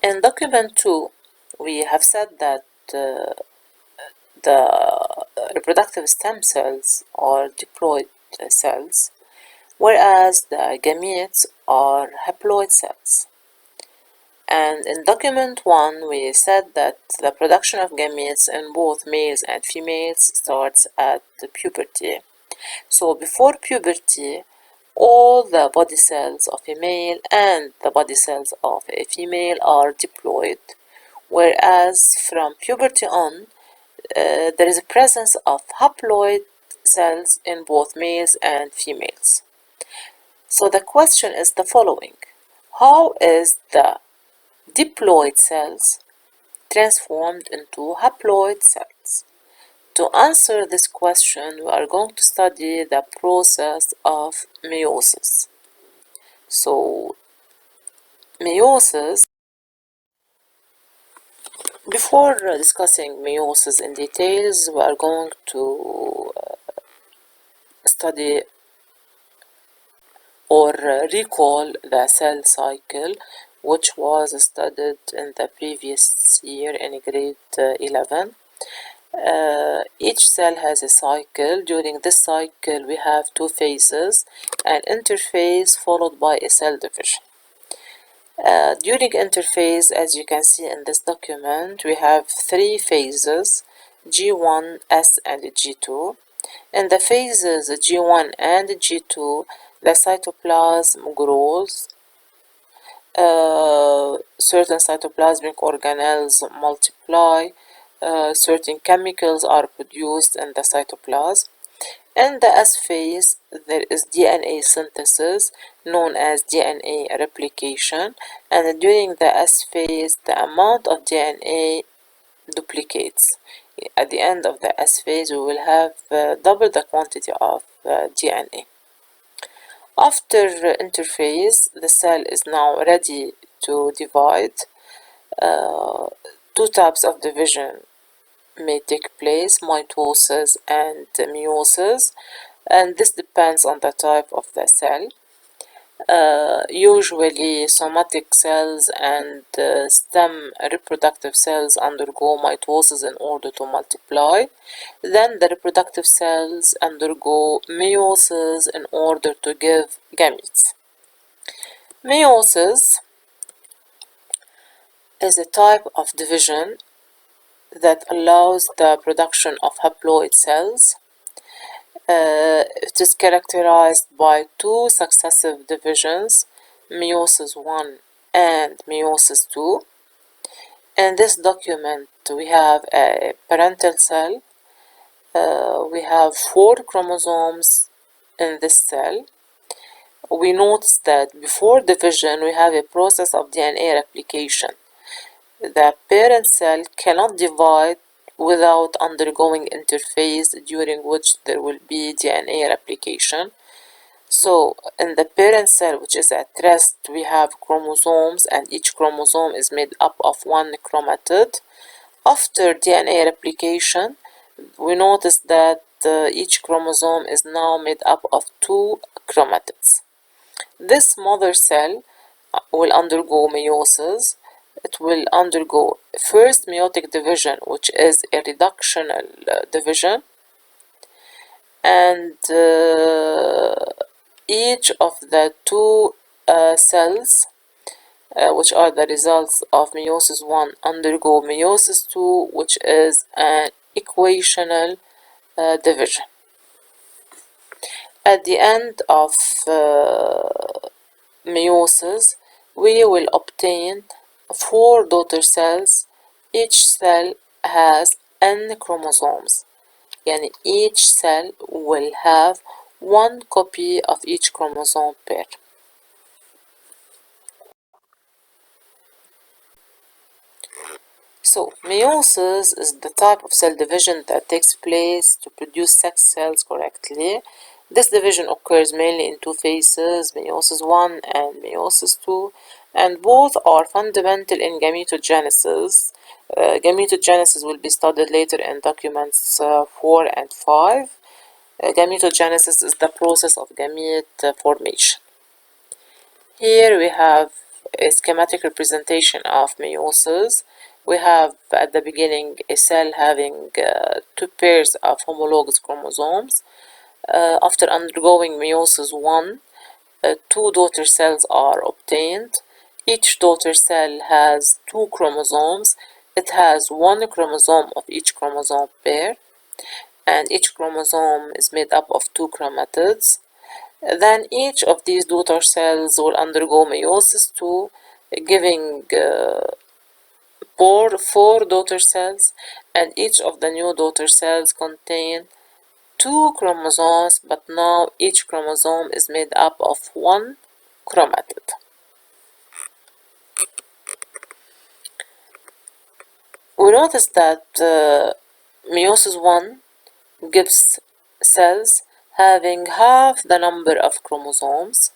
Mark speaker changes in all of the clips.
Speaker 1: In document 2, we have said that the reproductive stem cells are diploid cells, whereas the gametes are haploid cells. And in document 1, we said that the production of gametes in both males and females starts at puberty. So before puberty, all the body cells of a male and the body cells of a female are diploid, whereas from puberty on, there is a presence of haploid cells in both males and females. So the question is the following: how is the diploid cells transformed into haploid cells? To answer this question, we are going to study the process of meiosis. So, meiosis, before discussing meiosis in details, we are going to study or recall the cell cycle, which was studied in the previous year in grade 11. Each cell has a cycle. During this cycle, we have two phases, an interphase followed by a cell division. During interphase, as you can see in this document, we have three phases, G1, S, and G2. In the phases G1 and G2, the cytoplasm grows, certain cytoplasmic organelles multiply, certain chemicals are produced in the cytoplasm. In the S phase, there is DNA synthesis known as DNA replication, and during the S phase, the amount of DNA duplicates. At the end of the S phase, we will have double the quantity of DNA. After interphase, the cell is now ready to divide. Two types of division may take place, mitosis and meiosis, and this depends on the type of the cell. Usually somatic cells and stem reproductive cells undergo mitosis in order to multiply. Then the reproductive cells undergo meiosis in order to give gametes. Meiosis is a type of division that allows the production of haploid cells. It is characterized by two successive divisions, Meiosis I and Meiosis II. In this document, we have a parental cell. We have 4 chromosomes in this cell. We notice that before division, we have a process of DNA replication. The parent cell cannot divide without undergoing interphase, during which there will be DNA replication. So in the parent cell, which is at rest, we have chromosomes, and each chromosome is made up of one chromatid. After DNA replication, we notice that each chromosome is now made up of 2 chromatids. This mother cell will undergo meiosis. It will undergo first meiotic division, which is a reductional division, and each of the 2 cells, which are the results of meiosis I, undergo meiosis II, which is an equational division. At the end of meiosis, we will obtain 4 daughter cells. Each cell has n chromosomes, and each cell will have 1 copy of each chromosome pair. So, meiosis is the type of cell division that takes place to produce sex cells correctly. This division occurs mainly in 2 phases, Meiosis I and Meiosis II, and both are fundamental in gametogenesis. Gametogenesis will be studied later in documents 4 and 5. Gametogenesis is the process of gamete formation. Here we have a schematic representation of meiosis. We have at the beginning a cell having two pairs of homologous chromosomes. After undergoing meiosis I, two daughter cells are obtained. Each daughter cell has two chromosomes. It has one chromosome of each chromosome pair, and each chromosome is made up of two chromatids. Then each of these daughter cells will undergo meiosis II, giving four daughter cells, and each of the new daughter cells contain two chromosomes, but now each chromosome is made up of one chromatid. We notice that meiosis I gives cells having half the number of chromosomes.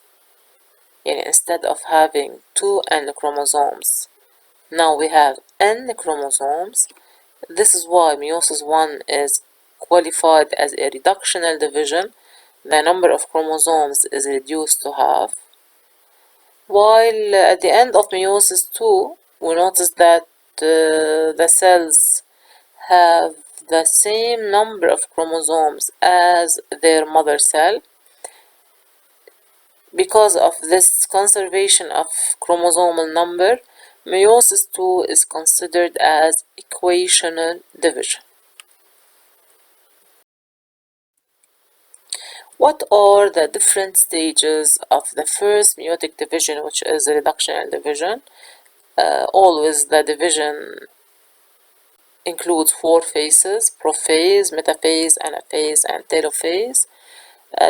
Speaker 1: And instead of having two N chromosomes, now we have N chromosomes. This is why meiosis I is qualified as a reductional division. The number of chromosomes is reduced to half. While at the end of meiosis II, we notice that the cells have the same number of chromosomes as their mother cell. Because of this conservation of chromosomal number, meiosis II is considered as equational division. What are the different stages of the first meiotic division, which is reductional division? Always the division includes four phases: prophase, metaphase, anaphase, and telophase.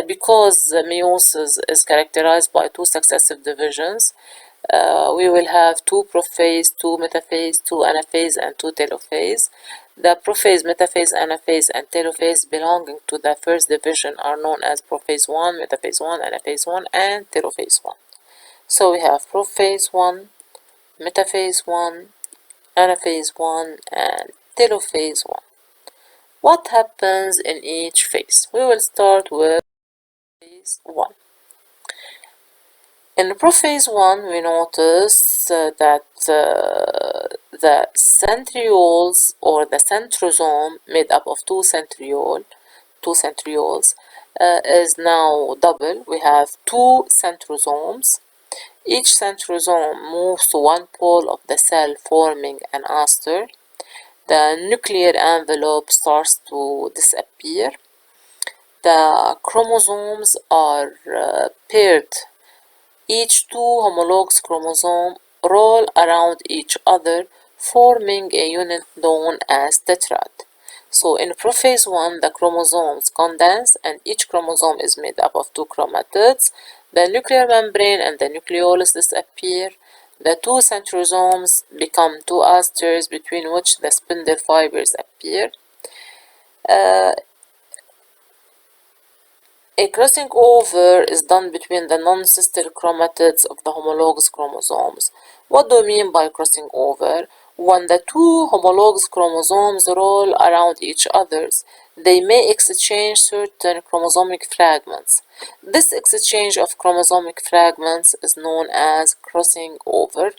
Speaker 1: Because meiosis is characterized by two successive divisions, we will have two prophase, two metaphase, two anaphase, and two telophase. The prophase, metaphase, anaphase, and telophase belonging to the first division are known as prophase I, metaphase I, anaphase I, and telophase I. So we have prophase I, metaphase I, anaphase I, and telophase I. What happens in each phase? We will start with phase I. In prophase I, we notice that the centrioles or the centrosome made up of two centrioles is now double. We have two centrosomes. Each centrosome moves to one pole of the cell, forming an aster. The nuclear envelope starts to disappear. The chromosomes are paired. Each two homologous chromosomes roll around each other, forming a unit known as tetrad. So in prophase I, the chromosomes condense and each chromosome is made up of two chromatids. The nuclear membrane and the nucleolus disappear. The two centrosomes become two asters between which the spindle fibers appear. A crossing over is done between the non-sister chromatids of the homologous chromosomes. What do we mean by crossing over? When the two homologous chromosomes roll around each other, they may exchange certain chromosomic fragments. This exchange of chromosomic fragments is known as crossing over.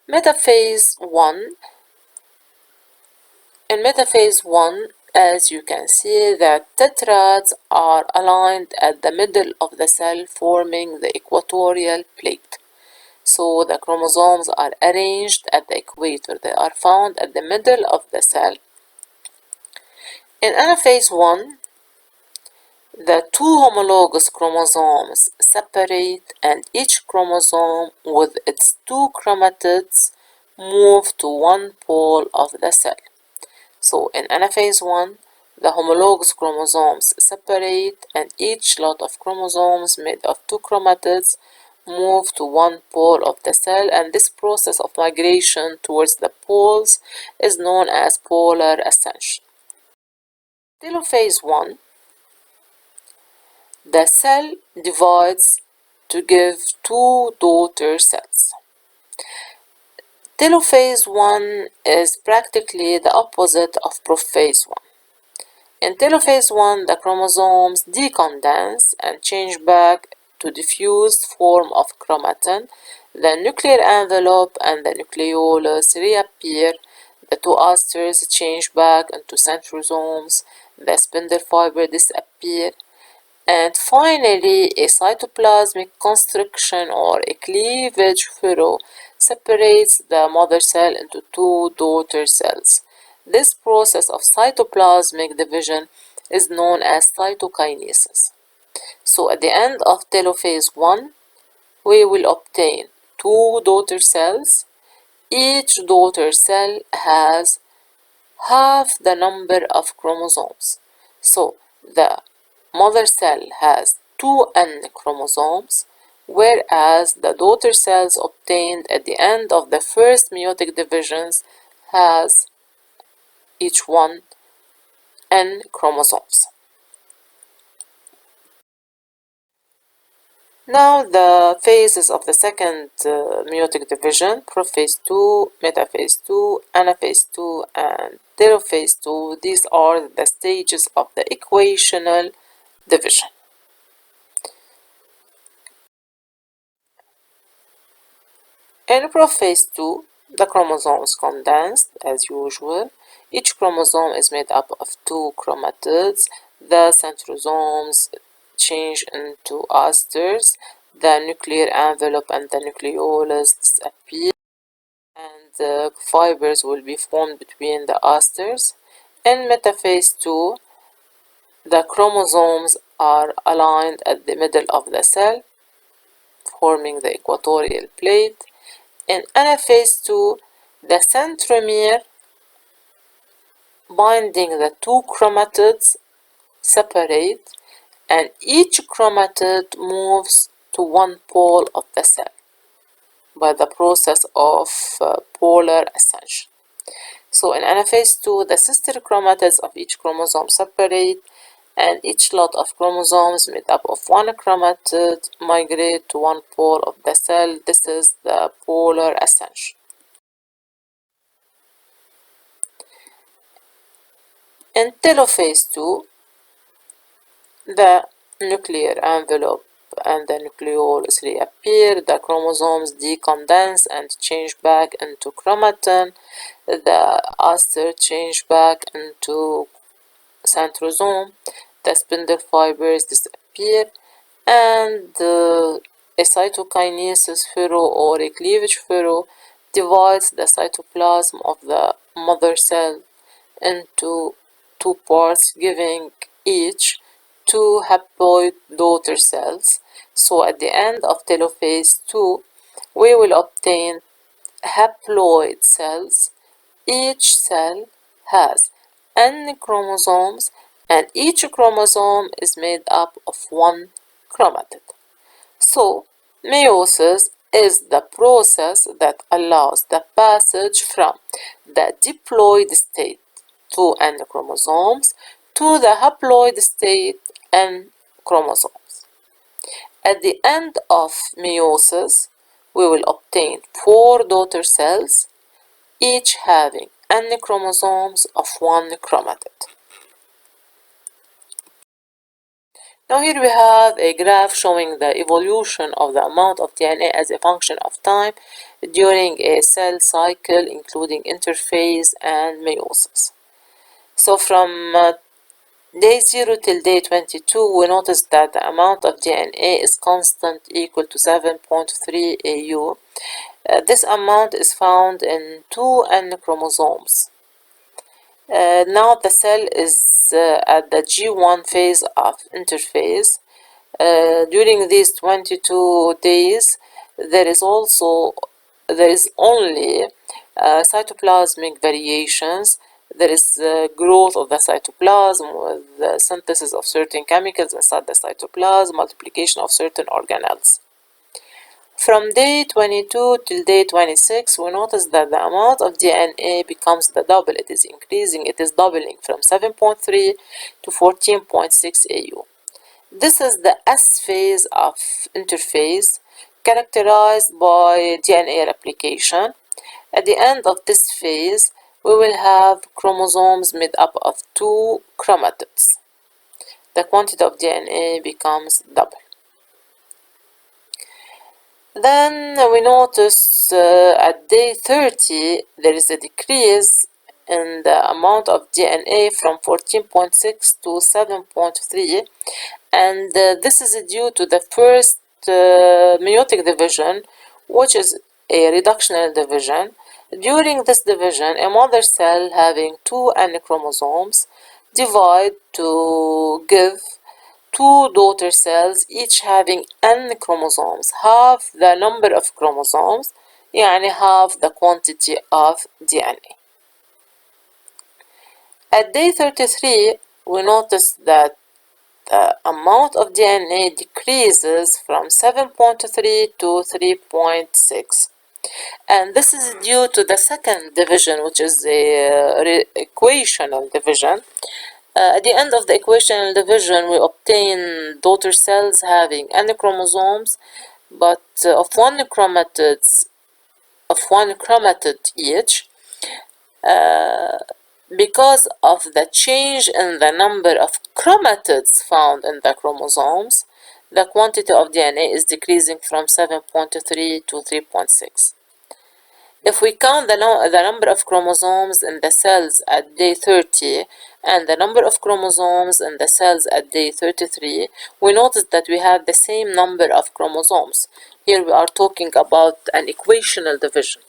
Speaker 1: Metaphase I. In metaphase I, as you can see, the tetrads are aligned at the middle of the cell, forming the equatorial plate. So the chromosomes are arranged at the equator. They are found at the middle of the cell. In anaphase I, the two homologous chromosomes separate and each chromosome with its two chromatids move to one pole of the cell. So in anaphase I, the homologous chromosomes separate and each lot of chromosomes made of two chromatids move to one pole of the cell, and this process of migration towards the poles is known as polar ascension. Telophase I, the cell divides to give two daughter cells. Telophase I is practically the opposite of prophase I. In telophase I, the chromosomes decondense and change back into diffused form of chromatin, the nuclear envelope and the nucleolus reappear, the two asters change back into centrosomes, the spindle fiber disappear, and finally a cytoplasmic constriction or a cleavage furrow separates the mother cell into two daughter cells. This process of cytoplasmic division is known as cytokinesis. So at the end of telophase 1, we will obtain two daughter cells. Each daughter cell has half the number of chromosomes. So the mother cell has 2n chromosomes, whereas the daughter cells obtained at the end of the first meiotic divisions has each one n chromosomes. Now the phases of the second meiotic division, Prophase II, Metaphase II, Anaphase II, and Telophase II, these are the stages of the equational division. In Prophase II, the chromosomes condensed as usual. Each chromosome is made up of two chromatids. The centrosomes change into asters. The nuclear envelope and the nucleolus disappear, and the fibers will be formed between the asters. In Metaphase II, the chromosomes are aligned at the middle of the cell, forming the equatorial plate. In Anaphase II, the centromere binding the two chromatids separate, and each chromatid moves to one pole of the cell by the process of polar ascension. So in Anaphase II, the sister chromatids of each chromosome separate, and each lot of chromosomes made up of one chromatid migrate to one pole of the cell. This is the polar ascension. In telophase II, the nuclear envelope and the nucleolus reappear, the chromosomes decondense and change back into chromatin, the aster change back into centrosome, the spindle fibers disappear, and a cytokinesis furrow or a cleavage furrow divides the cytoplasm of the mother cell into two parts, giving each two haploid daughter cells. So at the end of telophase 2, we will obtain haploid cells. Each cell has n chromosomes, and each chromosome is made up of one chromatid. So meiosis is the process that allows the passage from the diploid state, 2n chromosomes, to the haploid state, n chromosomes. At the end of meiosis, we will obtain four daughter cells, each having n chromosomes of one chromatid. Now here we have a graph showing the evolution of the amount of DNA as a function of time during a cell cycle, including interphase and meiosis. So from day 0 till day 22, we notice that the amount of DNA is constant, equal to 7.3 AU. This amount is found in 2n chromosomes. Now the cell is at the G1 phase of interphase. During these 22 days, there is only cytoplasmic variations. There is growth of the cytoplasm with the synthesis of certain chemicals inside the cytoplasm, multiplication of certain organelles. From day 22 till day 26, we notice that the amount of DNA becomes the double. It is increasing, it is doubling from 7.3 to 14.6 AU. This is the S phase of interphase, characterized by DNA replication. At the end of this phase, we will have chromosomes made up of two chromatids. The quantity of DNA becomes double. Then we notice at day 30 there is a decrease in the amount of DNA from 14.6 to 7.3, and this is due to the first meiotic division, which is a reductional division. During this division, a mother cell having two N chromosomes divide to give two daughter cells, each having N chromosomes, half the number of chromosomes, يعني half the quantity of DNA. At day 33, we notice that the amount of DNA decreases from 7.3 to 3.6. And this is due to the second division, which is the equational division. At the end of the equational division, we obtain daughter cells having N chromosomes, but of one chromatid each. Because of the change in the number of chromatids found in the chromosomes, the quantity of DNA is decreasing from 7.3 to 3.6. If we count the number of chromosomes in the cells at day 30 and the number of chromosomes in the cells at day 33, we notice that we have the same number of chromosomes. Here we are talking about an equational division.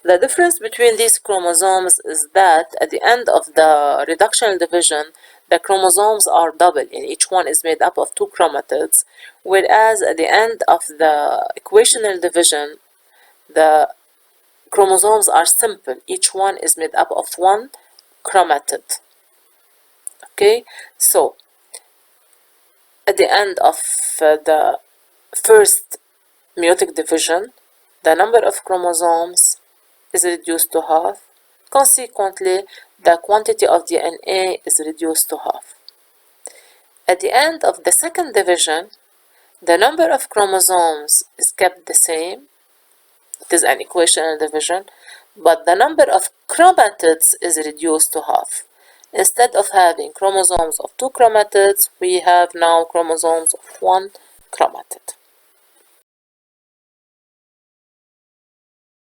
Speaker 1: The difference between these chromosomes is that at the end of the reductional division, the chromosomes are double and each one is made up of two chromatids, whereas at the end of the equational division, the chromosomes are simple. Each one is made up of one chromatid. Okay, so at the end of the first meiotic division, the number of chromosomes is reduced to half. Consequently, the quantity of DNA is reduced to half. At the end of the second division, the number of chromosomes is kept the same. It is an equational division, but the number of chromatids is reduced to half. Instead of having chromosomes of two chromatids, we have now chromosomes of one chromatid.